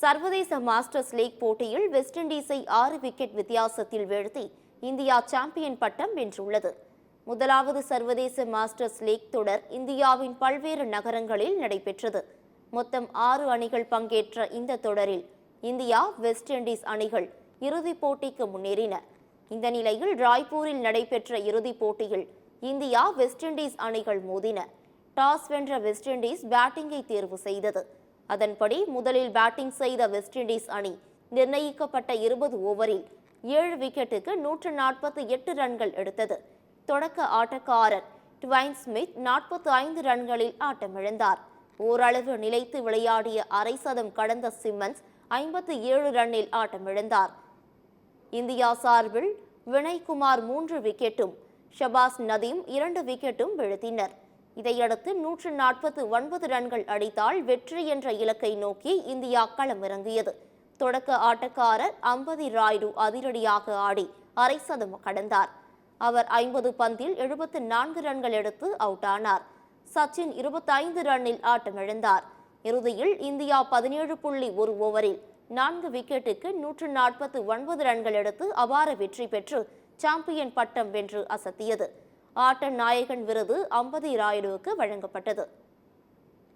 சர்வதேச masters league போட்டியில் west இண்டீஸை 6 wicket வித்தியாசத்தில் வீழ்த்தி இந்தியா சாம்பியன் பட்டம் வென்றுள்ளது. முதலாவது சர்வதேச மாஸ்டர்ஸ் லீக் தொடர் இந்தியாவின் பல்வேறு நகரங்களில் நடைபெற்றது. மொத்தம் 6 அணிகள் பங்கேற்ற இந்த தொடரில் இந்தியா, வெஸ்ட் இண்டீஸ் அணிகள் இறுதிப் போட்டிக்கு முன்னேறின. இந்த நிலையில் ராய்ப்பூரில் நடைபெற்ற இறுதிப் போட்டியில் இந்தியா, வெஸ்ட் இண்டீஸ் அணிகள் மோதின. டாஸ் வென்ற வெஸ்ட் இண்டீஸ் பேட்டிங்கை தேர்வு செய்தது. அதன்படி முதலில் பேட்டிங் செய்த வெஸ்ட் இண்டீஸ் அணி நிர்ணயிக்கப்பட்ட 20 ஓவரில் 7 விக்கெட்டுக்கு 148 ரன்கள் எடுத்தது. தொடக்க ஆட்டக்காரர் டுவைன் ஸ்மித் 45 ரன்களில் ஆட்டமிழந்தார். ஓரளவு நிலைத்து விளையாடிய அரை சதம் கடந்த சிம்மன்ஸ் 57 ரன்னில் ஆட்டமிழந்தார். இந்தியா சார்பில் வினய்குமார் 3 விக்கெட்டும் ஷபாஸ் நதீம் 2 விக்கெட்டும் வீழ்த்தினர். இதையடுத்து 149 ரன்கள் அடித்தால் வெற்றி என்ற இலக்கை நோக்கி இந்தியா களமிறங்கியது. தொடக்க ஆட்டக்காரர் அம்பதி ராயுடு அதிரடியாக ஆடி அரை சதம் கடந்தார். அவர் 50 பந்தில் 74 ரன்கள் எடுத்து அவுட் ஆனார். சச்சின் 25 ரன்னில் ஆட்டமிழந்தார். இறுதியில் இந்தியா 17.1 ஓவரில் 4 விக்கெட்டுக்கு 149 ரன்கள் எடுத்து அபார வெற்றி பெற்று சாம்பியன் பட்டம் வென்று அசத்தியது. ஆட்ட நாயகன் விருது அம்பதி ராயுடுவுக்கு வழங்கப்பட்டது.